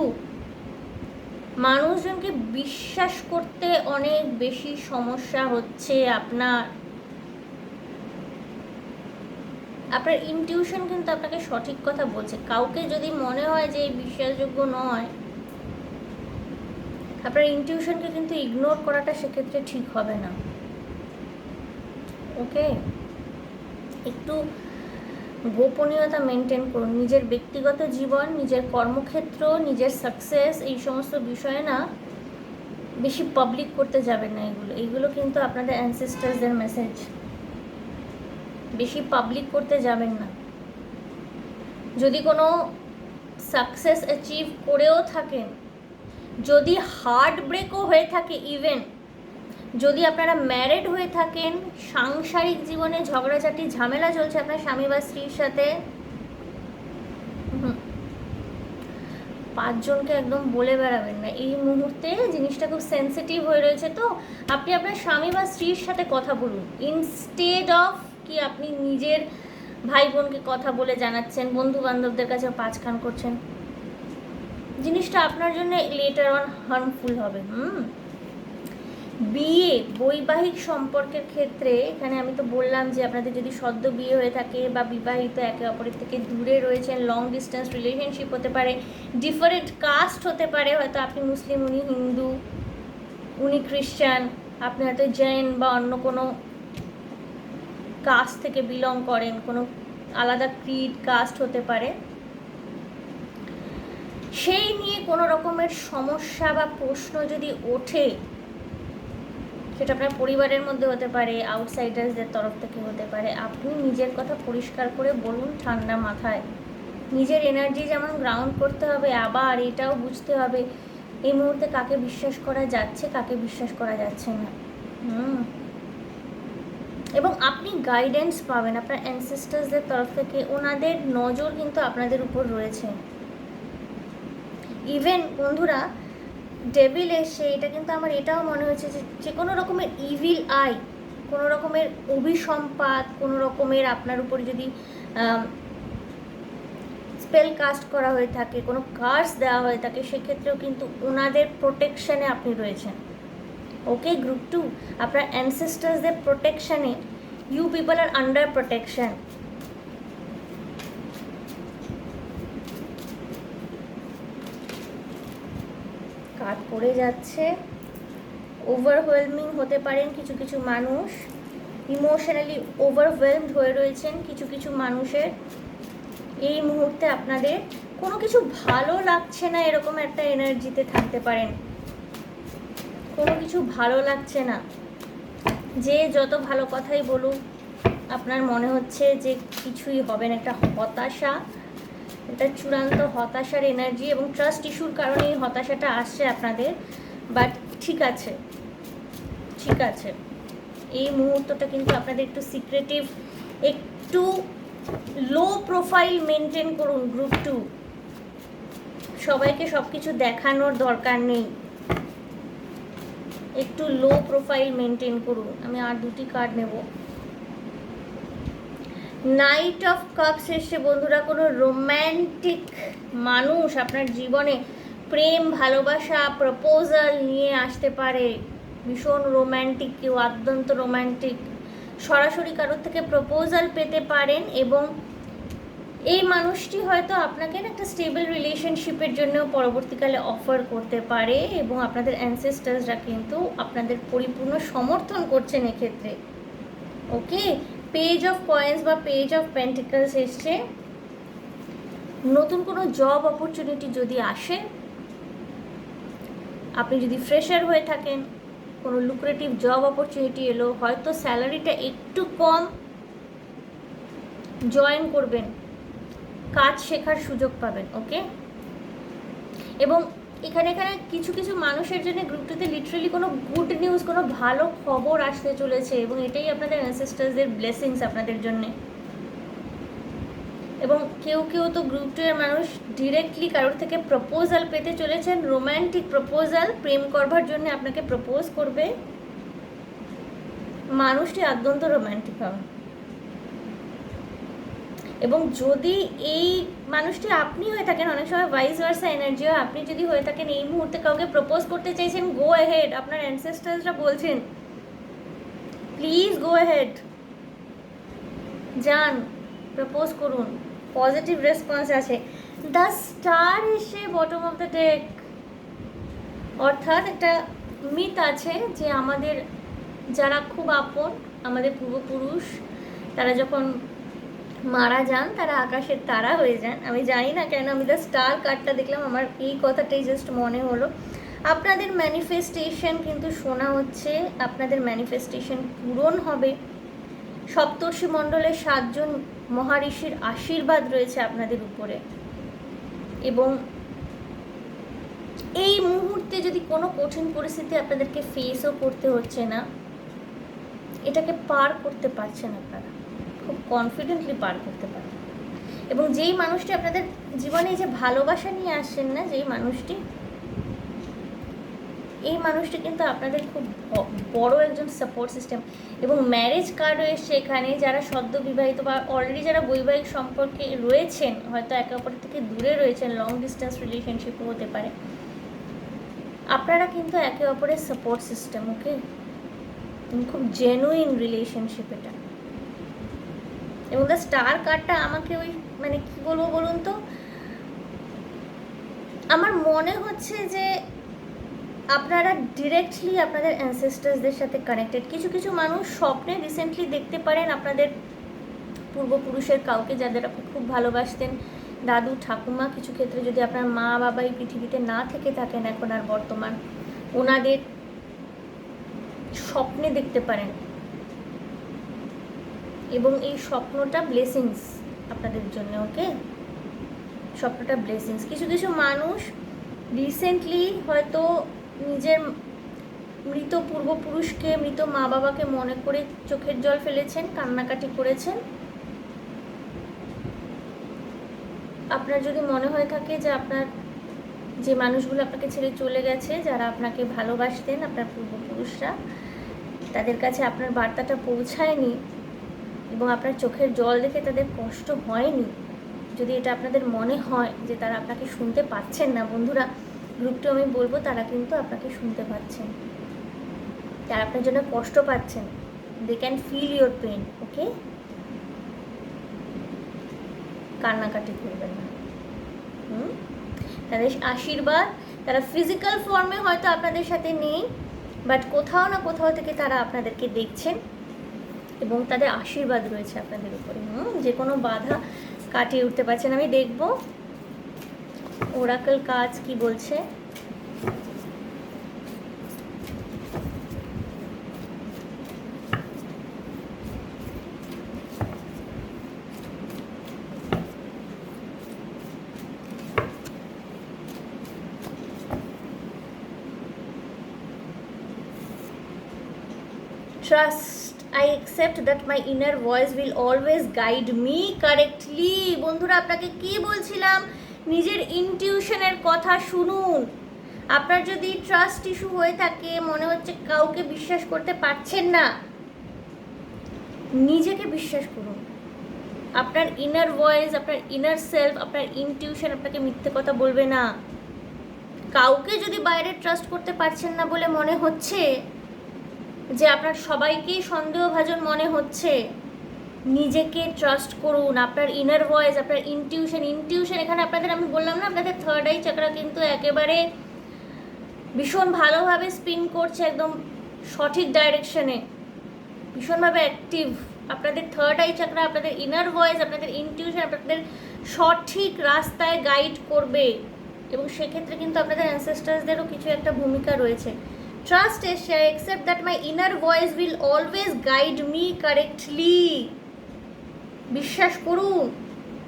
মানুষজনকে বিশ্বাস করতে অনেক বেশি সমস্যা হচ্ছে। আপনার ইনটিউশন কিন্তু আপনাকে সঠিক কথা বলছে। কাউকে যদি মনে হয় যে এই বিশ্বাসযোগ্য নয়, আপনার ইনটিউশনকে কিন্তু ইগনোর করাটা সেক্ষেত্রে ঠিক হবে না। ওকে, একটু গোপনীয়তা মেনটেন করুন। নিজের ব্যক্তিগত জীবন, নিজের কর্মক্ষেত্র, নিজের সাকসেস, এই সমস্ত বিষয়ে না বেশি পাবলিক করতে যাবেন না। এইগুলো কিন্তু আপনাদের অ্যানসেস্টার্সদের মেসেজ। বেশি পাবলিক করতে যাবেন না। যদি কোনো সাকসেস অ্যাচিভ করেও থাকেন, যদি হার্ট ব্রেকও হয়ে থাকে, ইভেন যদি আপনারা ম্যারিড হয়ে থাকেন, সাংসারিক জীবনে ঝগড়াঝাটি ঝামেলা চলছে আপনার স্বামী বা স্ত্রীর সাথে, 5 জনকে একদম বলে বেড়াবেন না। এই মুহূর্তে জিনিসটা খুব সেন্সিটিভ হয়ে রয়েছে, তো আপনি আপনার স্বামী বা স্ত্রীর সাথে কথা বলুন, ইনস্টেড অফ কি আপনি নিজের ভাই বোনকে কথা বলে জানাচ্ছেন, বন্ধু বান্ধবদের কাছে পাঁচখান করছেন। জিনিসটা আপনার জন্য লেটার অন হার্মফুল হবে। বিয়ে, বৈবাহিক সম্পর্কের ক্ষেত্রে এখানে আমি তো বললাম যে আপনাদের যদি সদ্য বিয়ে হয়ে থাকে বা বিবাহিত, একে অপরের থেকে দূরে রয়েছেন, লং ডিস্টেন্স রিলেশনশিপ হতে পারে, ডিফারেন্ট কাস্ট হতে পারে, হয়তো আপনি মুসলিম, উনি হিন্দু, উনি খ্রিস্টান, আপনি হয়তো জৈন বা অন্য কোনো কাস্ট থেকে বিলং করেন, কোনো আলাদা ক্রিড কাস্ট হতে পারে, সেই নিয়ে কোনো রকমের সমস্যা বা প্রশ্ন যদি ওঠে, সেটা আপনার পরিবারের মধ্যে হতে পারে, আউটসাইডার্সদের তরফ থেকে হতে পারে, আপনি নিজের কথা পরিষ্কার করে বলুন ঠান্ডা মাথায়। নিজের এনার্জি যেমন গ্রাউন্ড করতে হবে, আবার এটাও বুঝতে হবে এই মুহূর্তে কাকে বিশ্বাস করা যাচ্ছে, কাকে বিশ্বাস করা যাচ্ছে না। এবং আপনি গাইডেন্স পাবেন আপনার অ্যানসেস্টার্সদের তরফ থেকে, ওনাদের নজর কিন্তু আপনাদের উপর রয়েছে। ইভেন বন্ধুরা, ডেভিল এসে, এটা কিন্তু আমার এটাও মনে হয়েছে যে কোনো রকমের ইভিল আই, কোনো রকমের অভিসম্পাত, কোনো রকমের আপনার উপর যদি স্পেল কাস্ট করা হয়ে থাকে, কোনো কার্স দেওয়া হয়ে থাকে, সেক্ষেত্রেও কিন্তু ওনাদের প্রোটেকশানে আপনি রয়েছেন। ওকে গ্রুপ 2, আপনার অ্যানসেস্টার্সদের প্রোটেকশানে, you people are under protection. Cut পড়ে যাচ্ছে, ওভারওয়েলমিং হতে পারেন কিছু কিছু মানুষ, ইমোশনালি ওভারওয়েলমড হয়ে রয়েছেন কিছু কিছু মানুষের। এই মুহূর্তে আপনাদের কোনো কিছু ভালো লাগছে না, এরকম একটা এনার্জিতে থাকতে পারেন। কোনো কিছু ভালো লাগছে না, যে যত ভালো কথাই বলুক আপনার মনে হচ্ছে যে কিছুই হবে না, একটা হতাশা, এটা চূড়ান্ত হতাশার এনার্জি, এবং ট্রাস্ট ইস্যুর কারণে এই হতাশাটা আসছে আপনাদের। বাট ঠিক আছে, ঠিক আছে, এই মুহূর্তটা কিন্তু আপনাদের একটু সিক্রেটিভ, একটু লো প্রোফাইল মেনটেন করুন গ্রুপ 2। সবাইকে সব কিছু দেখানোর দরকার নেই, একটু লো প্রোফাইল মেনটেন করুন। আমি আর 2টি কার্ড নেব। নাইট অফ কাপস এসে বন্ধুরা, কোনো রোম্যান্টিক মানুষ আপনার জীবনে প্রেম, ভালোবাসা, প্রপোজাল নিয়ে আসতে পারে। ভীষণ রোম্যান্টিক, কেউ অত্যন্ত রোম্যান্টিক, সরাসরি কারোর থেকে প্রপোজাল পেতে পারেন, এবং এই মানুষটি হয়তো আপনাকে একটা স্টেবল রিলেশনশিপের জন্য পরবর্তীকালে অফার করতে পারে, এবং আপনাদের অ্যানসেস্টার্সরা কিন্তু আপনাদের পরিপূর্ণ সমর্থন করছেন এক্ষেত্রে। ওকে, পেজ অফ কয়েন্স বা পেজ অফ পেন্টিকলস এসছে। নতুন কোনো জব অপরচুনিটি যদি আসে, আপনি যদি ফ্রেশার হয়ে থাকেন, কোনো লুক্রেটিভ জব অপরচুনিটি এলো, হয়তো স্যালারিটা একটু কম, জয়েন করবেন, কাজ শেখার সুযোগ পাবেন। ওকে, এবং এখানে কিছু কিছু মানুষের জন্য গ্রুপটিতে লিটারালি কোনো গুড নিউজ, কোনো ভালো খবর আসতে চলেছে, এবং এটাই আপনাদের অ্যানসেস্টার্সদের ব্লেসিংস আপনাদের জন্যে। এবং কেউ কেউ তো গ্রুপটির মানুষ ডিরেক্টলি কারোর থেকে প্রপোজাল পেতে চলেছেন, রোম্যান্টিক প্রপোজাল, প্রেম করবার জন্য আপনাকে প্রপোজ করবে। মানুষটি অত্যন্ত রোম্যান্টিক হবে, এবং যদি এই মানুষটি আপনি হয়ে থাকেন, অনেক সময় ভাইস ভার্সা এনার্জি হয়, আপনি যদি হয়ে থাকেন এই মুহূর্তে কাউকে প্রপোজ করতে চাইছেন, গো অ্যাহেড। আপনার অ্যানসেস্টার্সরা বলছেন প্লিজ গো অ্যাহেড, যান, প্রপোজ করুন, পজিটিভ রেসপন্স আছে। দ্য স্টার এসে বটম অফ দ্য ডেক, অর্থাৎ একটা মিথ আছে যে আমাদের যারা খুব আপন, আমাদের পূর্বপুরুষ, তারা যখন মারা যান তারা আকাশের তারা হয়ে যান। আমি জানি না কেন আমি দ্য স্টার কার্ডটা দেখলাম, আমার এই কথাটাই জাস্ট মনে হলো। আপনাদের ম্যানিফেস্টেশন কিন্তু শোনা হচ্ছে, আপনাদের ম্যানিফেস্টেশন পূরণ হবে। সপ্তর্ষি মণ্ডলের 7 জন মহারিষির আশীর্বাদ রয়েছে আপনাদের উপরে, এবং এই মুহূর্তে যদি কোনো কঠিন পরিস্থিতি আপনাদেরকে ফেসও করতে হচ্ছে না, এটাকে পার করতে পারছেন আপনারা, খুব কনফিডেন্টলি পার করতে পারেন। এবং যেই মানুষটি আপনাদের জীবনে যে ভালোবাসা নিয়ে আসছেন না, যেই মানুষটি, এই মানুষটি কিন্তু আপনাদের খুব বড় একজন সাপোর্ট সিস্টেম। এবং ম্যারেজ কার্ডও এসছে এখানে। যারা সদ্য বিবাহিত বা অলরেডি যারা বৈবাহিক সম্পর্কে রয়েছেন, হয়তো একে অপরের থেকে দূরে রয়েছেন, লং ডিস্টেন্স রিলেশনশিপও হতে পারে, আপনারা কিন্তু একে অপরের সাপোর্ট সিস্টেম। ওকে, খুব জেনুইন রিলেশনশিপ এটা। এবং দ্য স্টার কার্ডটা আমাকে ওই মানে কী বলবো বলুন তো, আমার মনে হচ্ছে যে আপনারা ডিরেক্টলি আপনাদের অ্যানসেস্টার্সদের সাথে কানেক্টেড। কিছু কিছু মানুষ স্বপ্নে রিসেন্টলি দেখতে পারেন আপনাদের পূর্বপুরুষের কাউকে, যাদের আপনি খুব ভালোবাসতেন, দাদু ঠাকুমা, কিছু ক্ষেত্রে যদি আপনার মা বাবা এই পৃথিবীতে না থেকে থাকেন এখন আর বর্তমান, ওনাদের স্বপ্নে দেখতে পারেন। এবং এই স্বপ্নটা ব্লেসিংস আপনাদের জন্য। ওকে, স্বপ্নটা ব্লেসিংস। কিছু কিছু মানুষ রিসেন্টলি হয়তো নিজের মৃত পূর্বপুরুষকে, মৃত মা বাবাকে মনে করে চোখের জল ফেলেছেন, কান্নাকাটি করেছেন। আপনার যদি মনে হয়ে থাকে যে আপনার যে মানুষগুলো আপনাকে ছেড়ে চলে গেছে, যারা আপনাকে ভালোবাসতেন, আপনার পূর্বপুরুষরা, তাদের কাছে আপনার বার্তাটা পৌঁছায়নি এবং আপনার চোখের জল দেখে তাদের কষ্ট হয়নি, যদি এটা আপনাদের মনে হয় যে তারা আপনাকে শুনতে পাচ্ছেন না, বন্ধুরা, গ্রুপটি আমি বলবো তারা কিন্তু আপনাকে শুনতে পাচ্ছেন, তারা আপনার জন্য কষ্ট পাচ্ছেন। They can feel your pain. Okay, কান্নাকাটি করবেন না। তাদের আশীর্বাদ, তারা ফিজিক্যাল ফর্মে হয়তো আপনাদের সাথে নেই, বাট কোথাও না কোথাও থেকে তারা আপনাদেরকে দেখছেন এবং তাদের আশীর্বাদ রয়েছে আপনাদের উপরে। যে কোনো বাধা কাটিয়ে উঠতে পারছেন। আমি দেখব ওরাকল কাজ কি বলছে। Trust, I accept that my inner voice will always guide me correctly. বন্ধুরা, আপনাকে কি বলছিলাম, নিজের ইনটিউশনের কথা শুনুন। আপনার যদি ট্রাস্ট ইস্যু হয়ে থাকে, মনে হচ্ছে কাউকে বিশ্বাস করতে পারছেন না, নিজেকে বিশ্বাস করুন। আপনার ইনার ভয়েস, আপনার ইনার সেলফ, আপনার ইনটিউশন আপনাকে মিথ্যে কথা বলবে না। কাউকে যদি বাইরে ট্রাস্ট করতে পারছেন না বলে মনে হচ্ছে, যে আপনার সবাইকেই সন্দেহভাজন মনে হচ্ছে, নিজেকে ট্রাস্ট করুন। আপনার ইনার ভয়েস, আপনার ইনটিউশন এখানে আপনাদের, আমি বললাম না, আপনাদের থার্ড আই চাকরা কিন্তু একেবারে ভীষণ ভালোভাবে স্পিন করছে, একদম সঠিক ডাইরেকশনে, ভীষণভাবে অ্যাক্টিভ। আপনাদের থার্ড আই চাকরা, আপনাদের ইনার ভয়েস, আপনাদের ইনটিউশন আপনাদের সঠিক রাস্তায় গাইড করবে, এবং সেক্ষেত্রে কিন্তু আপনাদের অ্যানসেস্টার্সদেরও কিছু একটা ভূমিকা রয়েছে। ট্রাস্ট এসছে, I accept that my inner voice will always guide me correctly. বিশ্বাস করুন,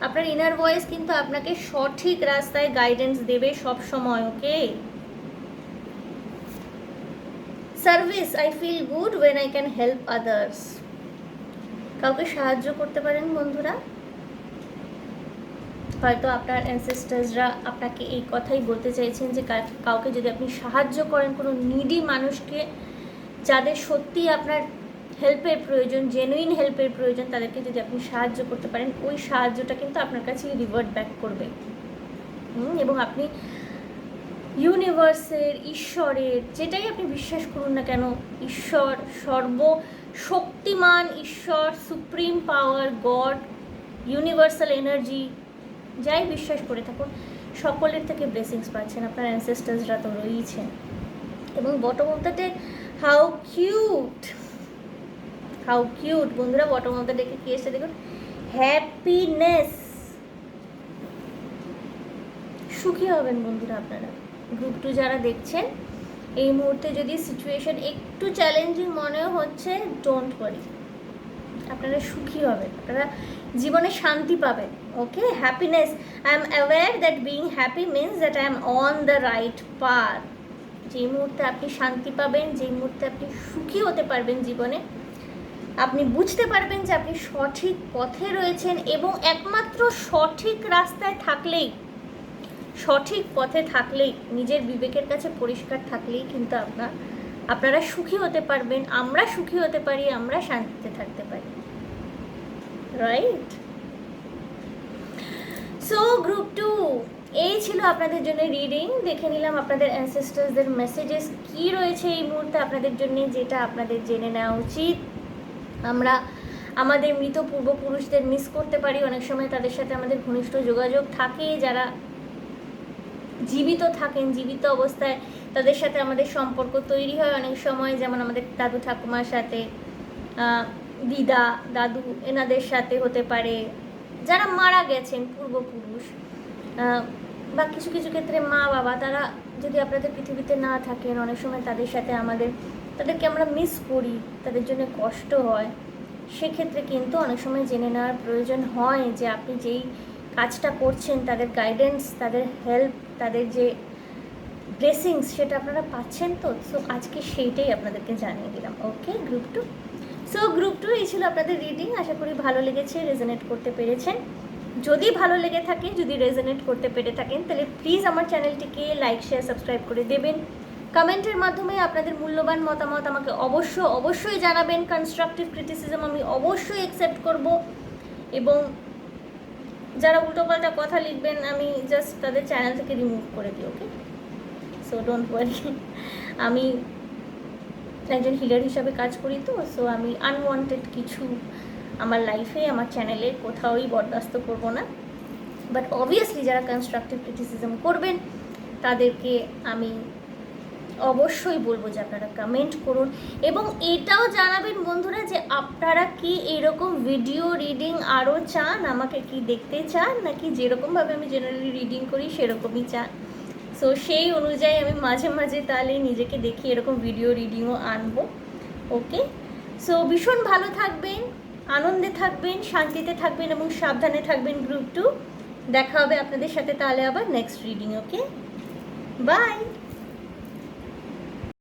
আপনার ইনার ভয়েস কিন্তু আপনাকে সঠিক রাস্তায় গাইডেন্স দেবে সব সময়। Okay, service, I feel good when I can help others. কাউকে সাহায্য করতে পারেন বন্ধুরা, হয়তো আপনার অ্যানসেস্টার্সরা আপনাকে এই কথাই বলতে চাইছেন যে কাউকে যদি আপনি সাহায্য করেন, কোনো নিডি মানুষকে যাদের সত্যি আপনার হেল্পের প্রয়োজন, জেনুইন হেল্পের প্রয়োজন, তাদেরকে যদি আপনি সাহায্য করতে পারেন, ওই সাহায্যটা কিন্তু আপনার কাছে রিভার্ট ব্যাক করবে। এবং আপনি ইউনিভার্সের, ঈশ্বরের, যেটাই আপনি বিশ্বাস করুন না কেন, ঈশ্বর, সর্বশক্তিমান ঈশ্বর, সুপ্রিম পাওয়ার, গড, ইউনিভার্সাল এনার্জি, যাই বিশ্বাস করে থাকুন, সকলের থেকে ব্লেসিংস পাচ্ছেন। আপনার অ্যানসেস্টার্সরা তো রয়েছেন। এবং bottom of the deck, how cute, how cute বন্ধুরা, বটম অফ দ্য ডেকে কি এসে দেখুন, হ্যাপিনেস। সুখী হবেন বন্ধুরা আপনারা। গ্রুপ 2 যারা দেখছেন, এই মুহূর্তে যদি সিচুয়েশন একটু চ্যালেঞ্জিং মনেও হচ্ছে, ডোন্ট ওয়ারি, আপনারা সুখী হবেন, আপনারা জীবনে শান্তি পাবেন। Okay, happiness, I am aware that being happy means that I am on the right path. যেই মুহূর্তে আপনি শান্তি পাবেন, যেই মুহূর্তে আপনি সুখী হতে পারবেন জীবনে, আপনি বুঝতে পারবেন যে আপনি সঠিক পথে রয়েছেন। এবং একমাত্র সঠিক রাস্তায় থাকলেই, সঠিক পথে থাকলেই, নিজের বিবেকের কাছে পরিষ্কার থাকলেই কিন্তু আপনারা সুখী হতে পারবেন, আমরা সুখী হতে পারি, আমরা শান্তিতে থাকতে পারি, রাইট? সো গ্রুপ 2, এই ছিল আপনাদের জন্য রিডিং। দেখে নিলাম আপনাদের অ্যানসেস্টার্সদের মেসেজেস কি রয়েছে এই মুহূর্তে আপনাদের জন্য, যেটা আপনাদের জেনে নেওয়া উচিত। আমরা আমাদের মৃত পূর্বপুরুষদের মিস করতে পারি, অনেক সময় তাদের সাথে আমাদের ঘনিষ্ঠ যোগাযোগ থাকে, যারা জীবিত থাকেন, জীবিত অবস্থায় তাদের সাথে আমাদের সম্পর্ক তৈরি হয় অনেক সময়, যেমন আমাদের দাদু ঠাকুমার সাথে, দিদা দাদু এনাদের সাথে হতে পারে, যারা মারা গেছেন পূর্বপুরুষ, বা কিছু কিছু ক্ষেত্রে মা বাবা, তারা যদি আপনাদের পৃথিবীতে না থাকেন, অনেক সময় তাদের সাথে তাদেরকে আমরা মিস করি, তাদের জন্য কষ্ট হয়। সেক্ষেত্রে কিন্তু অনেক সময় জেনে নেওয়ার প্রয়োজন হয় যে আপনি যেই কাজটা করছেন, তাদের গাইডেন্স, তাদের হেল্প, তাদের যে ব্লেসিংস, সেটা আপনারা পাচ্ছেন তো। সো আজকে সেইটাই আপনাদেরকে জানিয়ে দিলাম। ওকে গ্রুপ 2, সো গ্রুপ 2 এই ছিল আপনাদের রিডিং। আশা করি ভালো লেগেছে, রেজোনেট করতে পেরেছেন। যদি ভালো লেগে থাকে, যদি রেজোনেট করতে পেরে থাকেন, তাহলে প্লিজ আমার চ্যানেলটিকে লাইক, শেয়ার, সাবস্ক্রাইব করে দেবেন। কমেন্টের মাধ্যমে আপনাদের মূল্যবান মতামত আমাকে অবশ্যই জানাবেন। কনস্ট্রাকটিভ ক্রিটিসিজম আমি অবশ্যই অ্যাকসেপ্ট করব। এবং যারা উল্টোপাল্টা কথা লিখবেন, আমি জাস্ট তাদের চ্যানেল থেকে রিমুভ করে দিই। ওকে, সো ডোন্ট ওয়ারি। আমি একজন হিলার হিসাবে কাজ করি তো, সো আমি আনওয়ান্টেড কিছু আমার লাইফে, আমার চ্যানেলে কোথাওই বরদাস্ত করব না। বাট অবভিয়াসলি যারা কনস্ট্রাকটিভ ক্রিটিসিজম করবেন, তাদেরকে আমি অবশ্যই বলবো যে আপনারা কমেন্ট করুন। এবং এটাও জানাবেন বন্ধুরা যে আপনারা কি এরকম ভিডিও রিডিং আরও চান, আমাকে কি দেখতে চান, নাকি যেরকমভাবে আমি জেনারেলি রিডিং করি সেরকমই চান। সো সেই অনুযায়ী আমি মাঝে মাঝে তাহলে নিজেকে দেখি এরকম ভিডিও রিডিংও আনবো। ওকে, সো ভীষণ ভালো থাকবেন, আনন্দে থাকবেন, শান্তিতে থাকবেন এবং সাবধানে থাকবেন। গ্রুপ 2 দেখা হবে আপনাদের সাথে তাহলে আবার নেক্সট রিডিং। Okay, by.